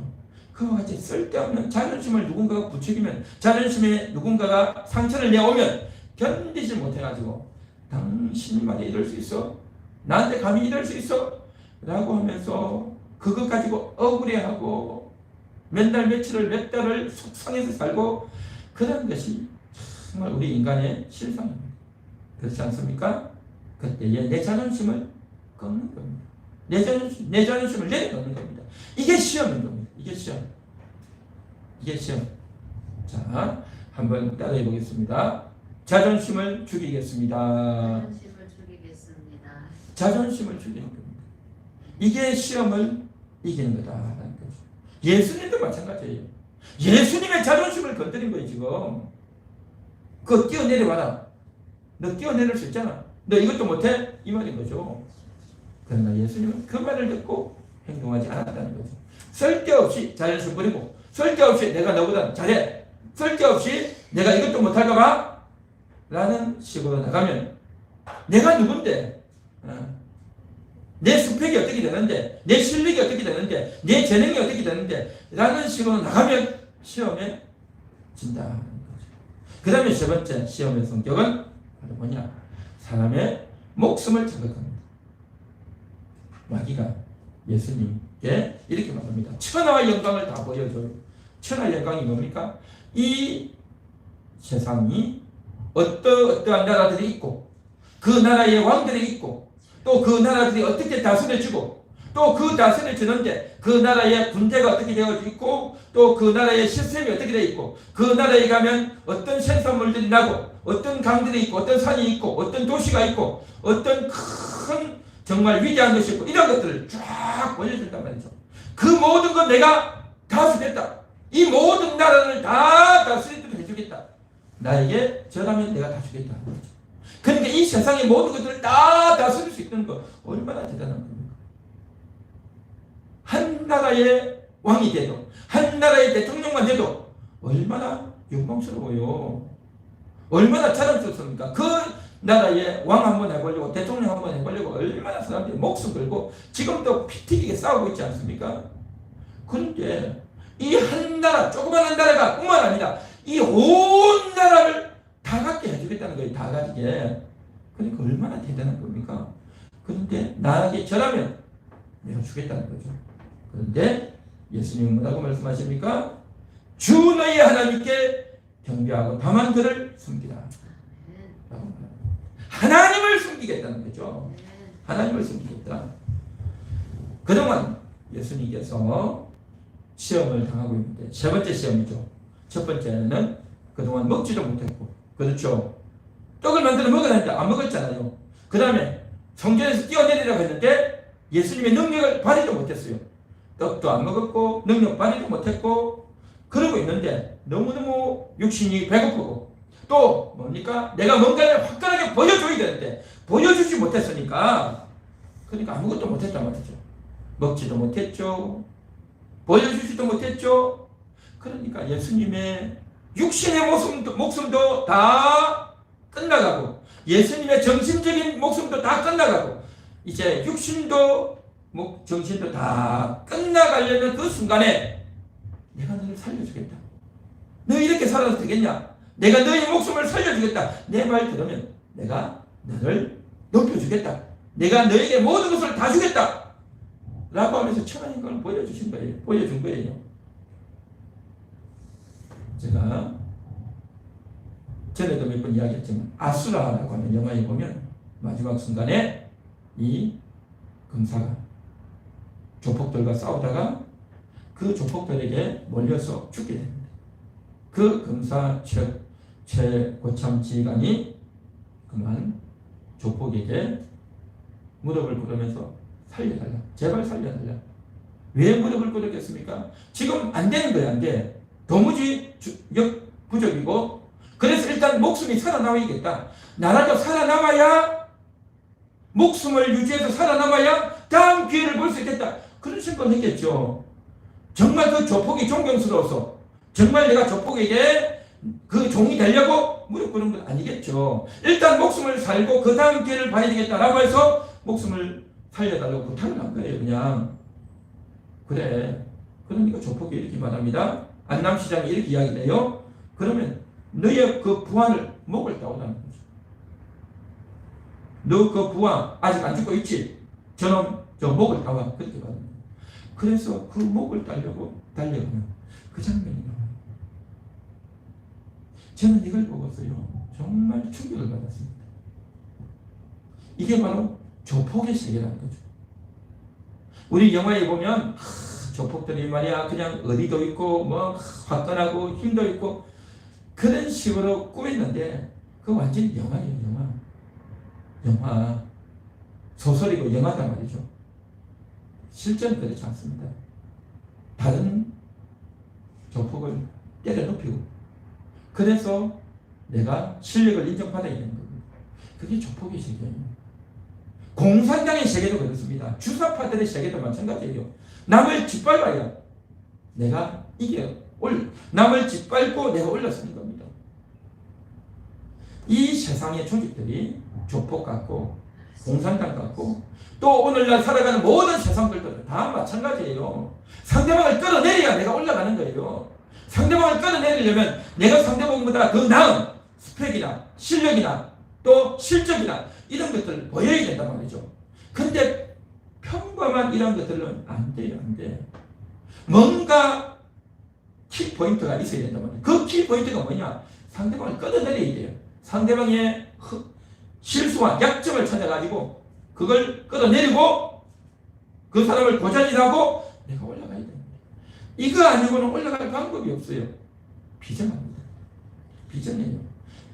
그와 같이 쓸데없는 자존심을 누군가가 부추기면, 자존심에 누군가가 상처를 내오면 견디지 못해가지고 당신이 말이 이럴 수 있어? 나한테 감히 이럴 수 있어? 라고 하면서 그것 가지고 억울해하고 몇 달 며칠을 몇 달을 속상해서 살고, 그런 것이 정말 우리 인간의 실상입니다. 그렇지 않습니까? 그때에 내 자존심을 꺾는 겁니다. 내 자존심을 내려놓는 겁니다. 이게 시험인 겁니다. 이게 시험. 자, 한번 따라해 보겠습니다. 자존심을 죽이겠습니다. 자존심을 죽이는 겁니다. 이게 시험을 이기는 거다라는 거죠. 예수님도 마찬가지예요. 예수님의 자존심을 건드린 거예요, 지금. 그거 뛰어내려와라. 너 뛰어내릴 수 있잖아. 너 이것도 못해? 이 말인 거죠. 그러나 예수님은 그 말을 듣고 행동하지 않았다는 거죠. 쓸데없이 자존심 부리고, 쓸데없이 내가 너보다 잘해, 쓸데없이 내가 이것도 못할까봐 라는 식으로 나가면 내가 누군데, 내 스펙이 어떻게 되는데, 내 실력이 어떻게 되는데, 내 재능이 어떻게 되는데 라는 식으로 나가면 시험에 진다는 거죠. 그 다음에 세 번째 시험의 성격은 바로 뭐냐? 사람의 목숨을 자극합니다. 마귀가 예수님께 이렇게 말합니다. 천하의 영광을 다 보여줘요. 천하의 영광이 뭡니까? 이 세상이 어떠한 나라들이 있고, 그 나라의 왕들이 있고, 또 그 나라들이 어떻게 다스려지고, 또 그 다스려지는데 그 나라의 군대가 어떻게 되어 있고, 또 그 나라의 시스템이 어떻게 되어 있고, 그 나라에 가면 어떤 생산물들이 나고, 어떤 강들이 있고, 어떤 산이 있고, 어떤 도시가 있고, 어떤 큰 정말 위대한 것이 있고, 이런 것들을 쫙 보여준단 말이죠. 그 모든 건 내가 다 주겠다. 이 모든 나라를 다 다스리도록 해주겠다. 나에게 절하면 내가 다 주겠다. 그러니까 이 세상의 모든 것들을 다 다스릴 수 있는 거 얼마나 대단한 겁니까? 한 나라의 왕이 돼도, 한 나라의 대통령만 돼도 얼마나 영광스러워요. 얼마나 자랑스럽습니까? 그 나라의 왕 한번 해보려고, 대통령 한번 해보려고 얼마나 사람들이 목숨 걸고 지금도 피 튀기게 싸우고 있지 않습니까? 그런데 이 한 나라, 조그만한 나라가 뿐만 아니라 이 온 나라를 다 갖게 해주겠다는 거예요. 다 가지게. 그러니까 얼마나 대단한 겁니까? 그런데 나에게 절하면 내가 주겠다는 거죠. 그런데 예수님은 뭐라고 말씀하십니까? 주 너희 하나님께 경배하고 다만 그를 숨기라. 하나님을 숨기겠다는 거죠. 하나님을 숨기겠다. 그동안 예수님께서 시험을 당하고 있는데, 세 번째 시험이죠. 첫 번째는 그동안 먹지도 못했고, 그렇죠. 떡을 만들어 먹어야 하는데 안 먹었잖아요. 그 다음에 성전에서 뛰어내리라고 했는데 예수님의 능력을 발휘도 못했어요. 떡도 안 먹었고 능력 발휘도 못했고 그러고 있는데 너무너무 육신이 배고프고, 또 뭡니까? 내가 뭔가를 화끈하게 보여줘야 되는데 보여주지 못했으니까, 그러니까 아무것도 못했단 말이죠. 먹지도 못했죠. 보여주지도 못했죠. 그러니까 예수님의 육신의 목숨도 다 끝나가고, 예수님의 정신적인 목숨도 다 끝나가고, 이제 육신도 정신도 다 끝나가려는 그 순간에 내가 너를 살려주겠다. 너 이렇게 살아도 되겠냐? 내가 너의 목숨을 살려주겠다. 내 말 들으면 내가 너를 높여주겠다. 내가 너에게 모든 것을 다 주겠다. 라고 하면서 천하인 걸 보여준 거예요. 제가 전에도 몇 번 이야기했지만, 아수라라고 하는 영화에 보면 마지막 순간에 이 금사가 조폭들과 싸우다가 그 조폭들에게 몰려서 죽게 됩니다. 그 금사 최고참 지휘관이 그만 조폭에게 무릎을 꿇으면서 살려달라, 제발 살려달라. 왜 무릎을 꿇었겠습니까? 지금 안 되는 거야, 안 돼. 도무지 부족이고, 그래서 일단 목숨이 살아남아야겠다. 나라도 살아남아야, 목숨을 유지해서 살아남아야 다음 기회를 볼 수 있겠다. 그런 생각을 했겠죠. 정말 그 조폭이 존경스러워서 정말 내가 조폭에게 그 종이 되려고 무릎 꿇은 건 아니겠죠. 일단 목숨을 살고 그 다음 기회를 봐야 되겠다라고 해서 목숨을 살려달라고 부탁을 한 거예요. 그냥 그래. 그러니까 조폭이 이렇게 말합니다. 안남시장이 이렇게 이야기를 해요. 그러면 너의 그 부하를 목을 따오라는 거죠. 너 그 부하 아직 안 죽고 있지? 저놈 저 목을 따와. 그렇게 말합니다. 그래서 그 목을 따려고 달려가면 그 장면이 나와요. 저는 이걸 보고서요 정말 충격을 받았습니다. 이게 바로 조폭의 세계라는 거죠. 우리 영화에 보면 조폭들이 말이야 그냥 어디도 있고 뭐 화끈하고 힘도 있고 그런 식으로 꾸몄는데 그거 완전히 영화예요. 영화 소설이고 영화단 말이죠. 실제는 그렇지 않습니다. 다른 조폭을 때려 눕히고 그래서 내가 실력을 인정받아야 되는 겁니다. 그게 조폭의 세계예요. 공산당의 세계도 그렇습니다. 주사파들의 세계도 마찬가지예요. 남을 짓밟아야 내가 남을 짓밟고 내가 올라서는 겁니다. 이 세상의 조직들이 조폭 같고 공산당 같고 또 오늘날 살아가는 모든 세상들도 다 마찬가지예요. 상대방을 끌어내려야 내가 올라가는 거예요. 상대방을 끌어내리려면 내가 상대방보다 더 나은 스펙이나 실력이나 또 실적이나 이런 것들을 보여야 된단 말이죠. 근데 평범한 이런 것들은 안 돼요. 안 돼. 뭔가 키포인트가 있어야 된단 말이에요. 그 키포인트가 뭐냐? 상대방을 끌어내려야 돼요. 상대방의 실수와 약점을 찾아가지고 그걸 끌어내리고 그 사람을 고자질하고 내가 올라가야 됩니다. 이거 아니고는 올라갈 방법이 없어요. 비전합니다. 비전이에요.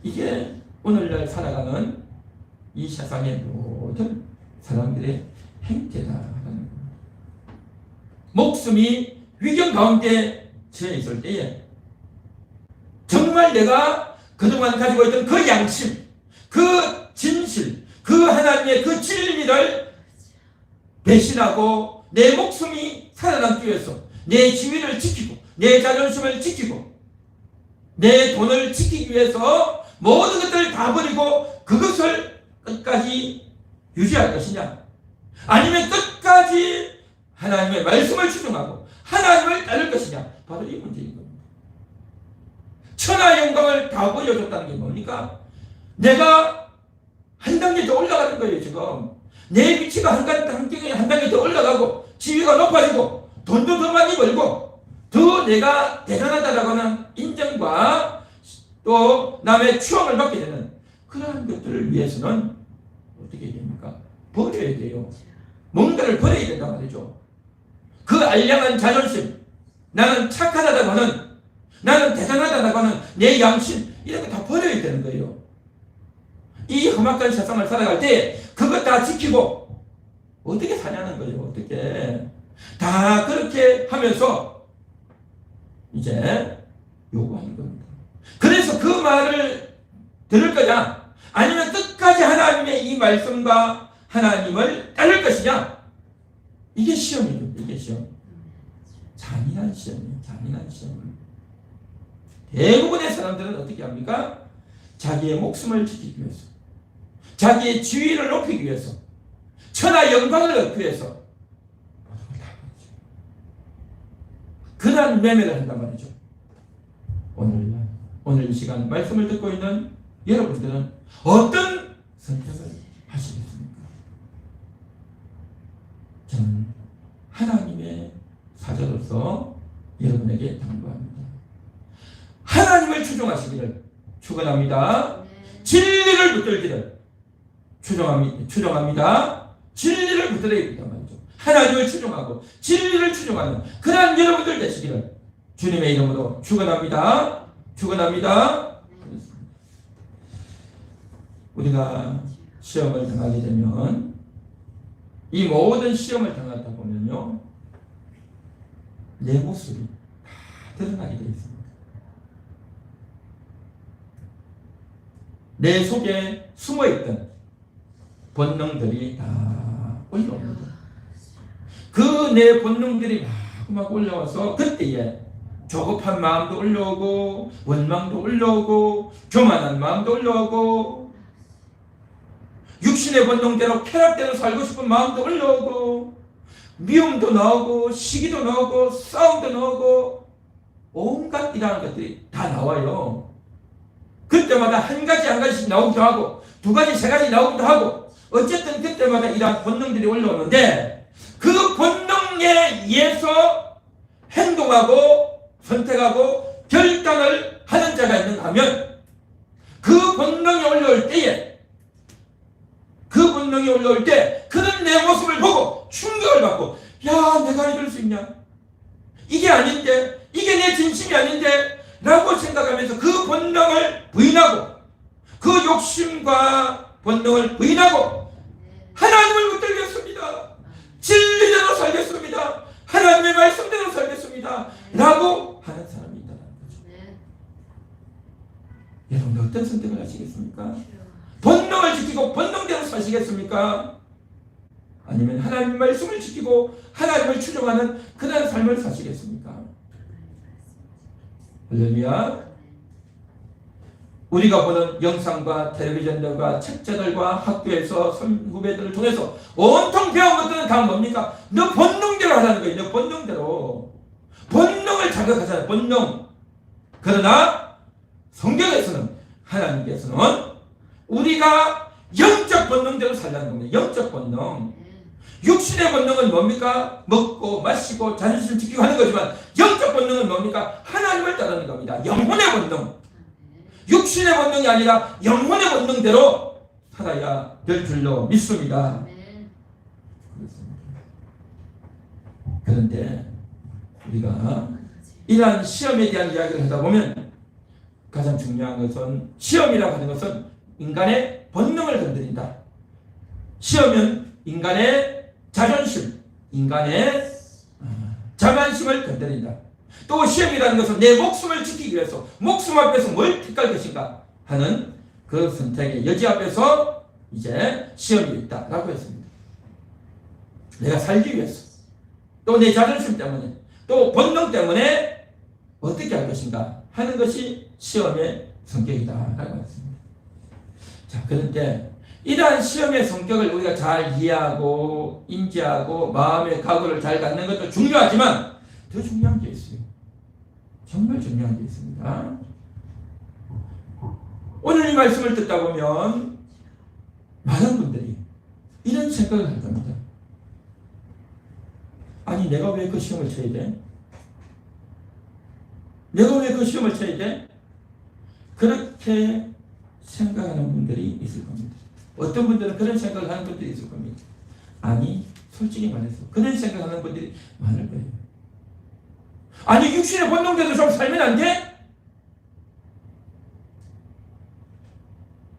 이게 오늘날 살아가는 이 세상의 모든 사람들의 행태다라는 겁니다. 목숨이 위경 가운데 처해 있을 때에 정말 내가 그동안 가지고 있던 그 양심, 그 진실, 그 하나님의 그 진리를 배신하고 내 목숨이 살아남기 위해서 내 지위를 지키고 내 자존심을 지키고 내 돈을 지키기 위해서 모든 것들을 다 버리고 그것을 끝까지 유지할 것이냐, 아니면 끝까지 하나님의 말씀을 추종하고 하나님을 따를 것이냐, 바로 이 문제인 겁니다. 천하 영광을 다 보여줬다는 게 뭡니까? 내가 한 단계 더 올라가는 거예요. 지금 내 위치가 한 단계 더 올라가고 지위가 높아지고 돈도 더 많이 벌고 더 내가 대단하다라고 하는 인정과 또 남의 추앙을 받게 되는 그러한 것들을 위해서는 어떻게 됩니까? 버려야 돼요. 뭔가를 버려야 된단 말이죠. 그 알량한 자존심, 나는 착하다고 하는, 나는 대단하다고 하는 내 양심, 이런 거 다 버려야 되는 거예요. 이 험악한 세상을 살아갈 때 그것 다 지키고 어떻게 사냐는 거예요. 어떻게 다 그렇게 하면서 이제 요구하는 겁니다. 그래서 그 말을 들을 거냐, 아니면 끝까지 하나님의 이 말씀과 하나님을 따를 것이냐, 이게 시험이에요. 이게 시험. 잔인한 시험이에요. 잔인한 시험. 대부분의 사람들은 어떻게 합니까? 자기의 목숨을 지키기 위해서, 자기의 지위를 높이기 위해서, 천하 영광을 얻기 위해서 모든 걸 다 하죠. 그런 매매를 한단 말이죠. 오늘 이 시간 말씀을 듣고 있는 여러분들은 어떤 선택을 하시겠습니까? 저는 하나님의 사자로서 여러분에게 당부합니다. 하나님을 추종하시기를 축원합니다. 진리를 붙들기를 추종합니다. 진리를 붙들어야 된단 말이죠. 하나님을 추종하고 진리를 추종하는 그러한 여러분들 되시기를 주님의 이름으로 축원합니다. 축원합니다. 우리가 시험을 당하게 되면, 이 모든 시험을 당하다 보면요, 내 모습이 다 드러나게 되어 있습니다. 내 속에 숨어있던 본능들이 다 올라옵니다. 그 내 본능들이 막 올라와서 그때에 조급한 마음도 올라오고 원망도 올라오고 교만한 마음도 올라오고 육신의 본능대로 쾌락대로 살고 싶은 마음도 올라오고 미움도 나오고 시기도 나오고 싸움도 나오고 온갖 이러한 것들이 다 나와요. 그때마다 한 가지씩 나오기도 하고 두 가지, 세 가지 나오기도 하고 어쨌든 그때마다 이러한 본능들이 올라오는데 그 본능에 의해서 행동하고 선택하고 결단을 하는 자가 있는가 하면 그 본능이 올라올 때에 그는 내 모습을 보고 충격을 받고 야 내가 이럴 수 있냐 이게 아닌데 이게 내 진심이 아닌데 라고 생각하면서 그 본능을 부인하고 그 욕심과 본능을 부인하고 하나님을 붙들겠습니다. 진리대로 살겠습니다. 하나님의 말씀대로 살겠습니다. 라고 하는 사람이 있다는 거죠. 여러분 어떤 선택을 하시겠습니까? 본능을 지키고 본능대로 사시겠습니까? 아니면 하나님의 말씀을 지키고 하나님을 추종하는 그런 삶을 사시겠습니까? 할렐루야. 우리가 보는 영상과 텔레비전들과 책자들과 학교에서 후배들을 통해서 온통 배운 것들은 다 뭡니까? 너 본능대로 하라는 거예요. 너 본능대로. 본능을 자극하잖아요. 본능. 그러나 성경에서는 하나님께서는 우리가 영적 본능대로 살라는 겁니다. 영적 본능. 육신의 본능은 뭡니까? 먹고 마시고 자존심 지키고 하는 거지만 영적 본능은 뭡니까? 하나님을 따르는 겁니다. 영혼의 본능. 육신의 본능이 아니라 영혼의 본능대로 살아야 될 줄로 믿습니다. 그런데 우리가 이러한 시험에 대한 이야기를 하다 보면 가장 중요한 것은 시험이라고 하는 것은 인간의 본능을 건드린다. 시험은 인간의 자존심, 인간의 자만심을 건드린다. 또 시험이라는 것은 내 목숨을 지키기 위해서 목숨 앞에서 뭘 택할 것인가 하는 그 선택의 여지 앞에서 이제 시험이 있다라고 했습니다. 내가 살기 위해서 또 내 자존심 때문에 또 본능 때문에 어떻게 할 것인가 하는 것이 시험의 성격이다라고 했습니다. 자, 그런데 이러한 시험의 성격을 우리가 잘 이해하고 인지하고 마음의 각오를 잘 갖는 것도 중요하지만 더 중요한 게 있어요. 정말 중요한 게 있습니다. 오늘 이 말씀을 듣다 보면 많은 분들이 이런 생각을 할 겁니다. 아니 내가 왜 그 시험을 쳐야 돼? 내가 왜 그 시험을 쳐야 돼? 그렇게 생각하는 분들이 있을 겁니다. 어떤 분들은 그런 생각을 하는 분들이 있을 겁니다. 아니 솔직히 말해서 그런 생각하는 분들이 많을 거예요. 아니 육신의 본능대로 좀 살면 안 돼?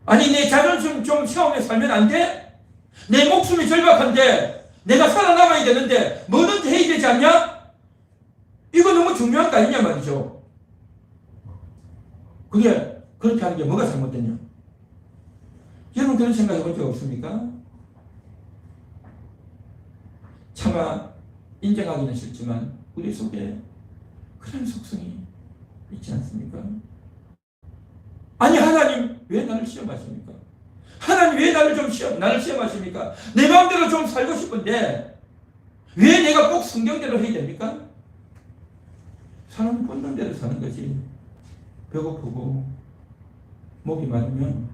아니 내 자존심 좀 시험에 살면 안 돼? 내 목숨이 절박한데 내가 살아남아야 되는데 뭐든지 해야 되지 않냐? 이거 너무 중요한 거 아니냐 말이죠. 그게 그렇게 하는 게 뭐가 잘못됐냐? 여러분 그런 생각 해본 적 없습니까? 차마 인정하기는 싫지만 우리 속에 그런 속성이 있지 않습니까? 아니 하나님 왜 나를 시험하십니까? 하나님 왜 나를 시험하십니까? 내 마음대로 좀 살고 싶은데 왜 내가 꼭 성경대로 해야 됩니까? 사람은 본능대로 사는 거지. 배고프고 목이 마르면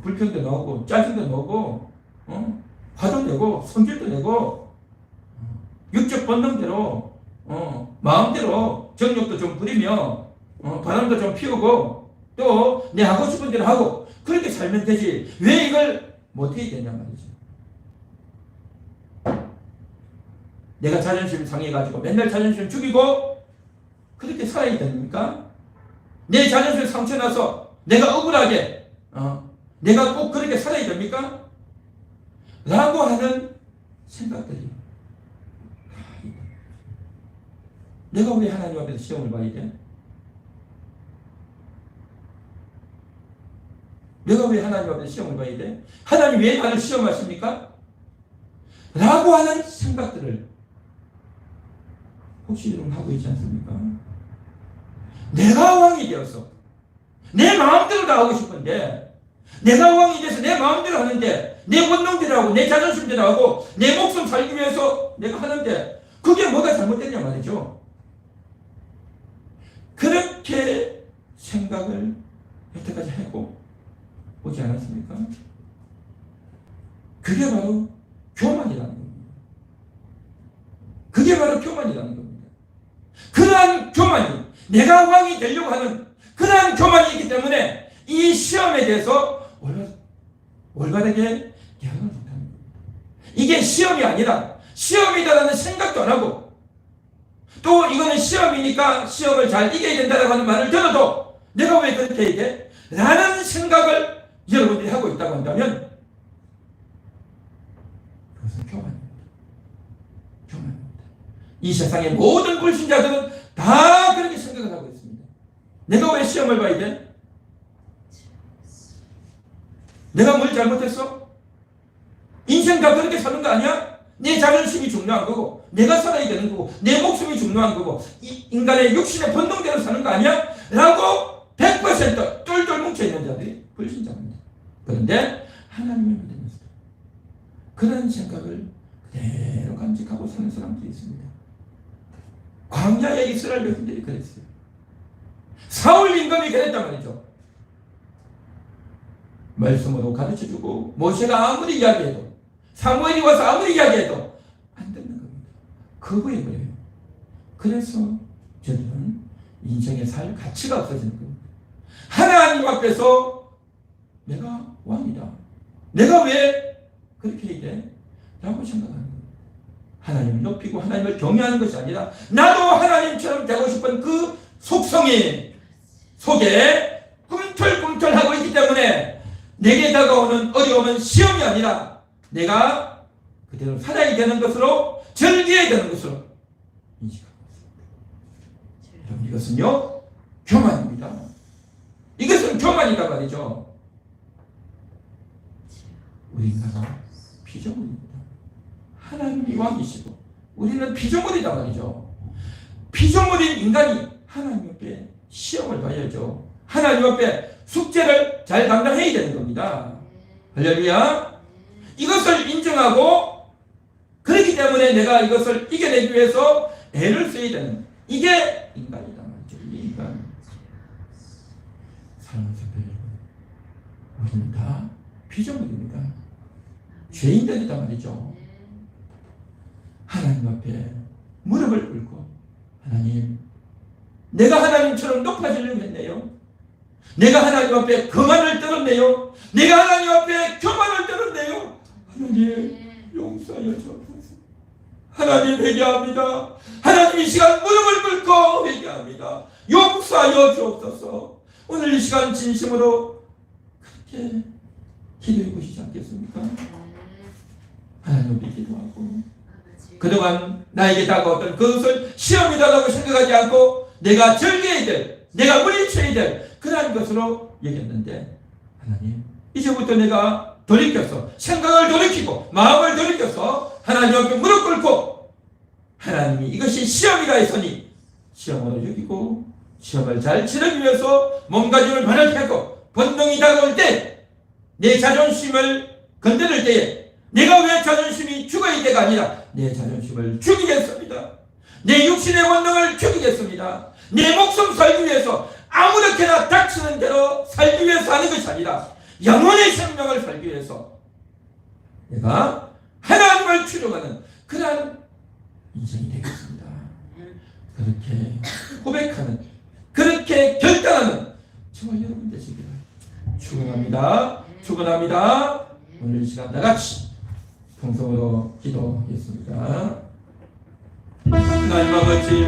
불평도 나오고 짜증도 나오고 화도 내고 성질도 내고 육적 본능대로 마음대로 정욕도 좀 부리며 바람도 좀 피우고 또 내 하고 싶은 대로 하고 그렇게 살면 되지 왜 이걸 못해야 되냐 말이죠. 내가 자존심 상해가지고 맨날 자존심 죽이고 그렇게 살아야 됩니까? 내 자존심 상처나서 내가 억울하게 내가 꼭 그렇게 살아야 됩니까? 라고 하는 생각들이 내가 왜 하나님 앞에서 시험을 봐야 돼? 내가 왜 하나님 앞에서 시험을 봐야 돼? 하나님 왜 나를 시험하십니까? 라고 하는 생각들을 혹시 여러분 하고 있지 않습니까? 내가 왕이 되어서 내 마음대로 다 하고 싶은데 내가 왕이 돼서 내 마음대로 하는데 내 본능대로하고 내 자존심대로하고 내 목숨 살기 위해서 내가 하는데 그게 뭐가 잘못됐냐 말이죠. 그렇게 생각을 여태까지 하고 오지 않았습니까? 그게 바로 교만이라는 겁니다. 그게 바로 교만이라는 겁니다. 그러한 교만이 내가 왕이 되려고 하는 그러한 교만이 있기 때문에 이 시험에 대해서 올바르게 대응을 못하는 겁니다. 이게 시험이 아니라 시험이다라는 생각도 안 하고 또 이거는 시험이니까 시험을 잘 이겨야 된다라고 하는 말을 들어도 내가 왜 그렇게 해야 돼? 라는 생각을 여러분들이 하고 있다고 한다면 그것은 교만입니다. 교만입니다. 이 세상의 모든 불신자들은 다 그렇게 생각을 하고 있습니다. 내가 왜 시험을 봐야 돼? 내가 뭘 잘못했어? 인생 다 그렇게 사는 거 아니야? 내 자존심이 중요한 거고 내가 살아야 되는 거고 내 목숨이 중요한 거고 인간의 육신의 본능대로 사는 거 아니야? 라고 100% 똘똘 뭉쳐있는 자들이 불신자입니다. 그런데 하나님을 믿으면서 그런 생각을 그대로 간직하고 사는 사람들이 있습니다. 광야의 이스라엘 백성들이 그랬어요. 사울 임금이 그랬단 말이죠. 말씀으로 가르쳐주고 모세가 아무리 이야기해도 사무엘이 와서 아무리 이야기해도 안 듣는 겁니다. 거부해버려요. 그래서 저들은 인생에 살 가치가 없어지는 겁니다. 하나님 앞에서 내가 왕이다. 내가 왜 그렇게 해야 돼? 라고 생각하는 거예요. 하나님을 높이고 하나님을 경외하는 것이 아니라 나도 하나님처럼 되고 싶은 그 속성이 속에 꿈틀꿈틀하고 있기 때문에 내게 다가오는 어려움은 시험이 아니라 내가 그대로 살아야 되는 것으로 즐겨야 되는 것으로 인식하고 있습니다. 여러분 이것은요 교만입니다. 이것은 교만이다 말이죠. 우리 인간은 피조물입니다. 하나님이 왕이시고 우리는 피조물이다 말이죠. 피조물인 인간이 하나님 앞에 시험을 봐야죠. 하나님 앞에 숙제를 잘 감당해야 되는 겁니다. 할렐루야. 이것을 인정하고 그렇기 때문에 내가 이것을 이겨내기 위해서 애를 써야 되는 이게 인간이다 말이죠. 이게 인간. 사랑하는 성도 여러분, 우리는 다 피조물입니다. 죄인들이다 말이죠. 하나님 앞에 무릎을 꿇고 하나님 내가 하나님처럼 높아지려고 했네요. 내가 하나님 앞에 거만을 떨었네요. 내가 하나님 앞에 교만을 떨었네요. 하나님 용서하여 주옵소서. 하나님 회개합니다. 하나님 이 시간 무릎을 꿇고 회개합니다. 용서하여 주옵소서. 오늘 이 시간 진심으로 그렇게 기도해 보시지 않겠습니까? 하나님 앞에 기도하고 그동안 나에게 다가왔던 그것을 시험이다라고 생각하지 않고 내가 즐겨야 될, 내가 물리쳐야 될 그러한 것으로 여겼는데 하나님 이제부터 내가 돌이켜서 생각을 돌이키고 마음을 돌이켜서 하나님 앞에 무릎 꿇고 하나님이 이것이 시험이라 했으니 시험으로 여기고 시험을 잘 치르기 위해서 몸가짐을 변화하고 본능이 다가올 때 내 자존심을 건드릴 때에 내가 왜 자존심이 죽어야 돼가 아니라 내 자존심을 죽이겠습니다. 내 육신의 본능을 죽이겠습니다. 내 목숨 살기 위해서 아무렇게나 닥치는 대로 살기 위해서 하는 것이 아니라 영혼의 생명을 살기 위해서 내가 하나님을 추종하는 그러한 인생이 되겠습니다. 그렇게 고백하는 그렇게 결단하는 저와 여러분 되시기를 축원합니다. 축원합니다. 오늘 이 시간 다같이 통성으로 기도하겠습니다. 하나님 아버지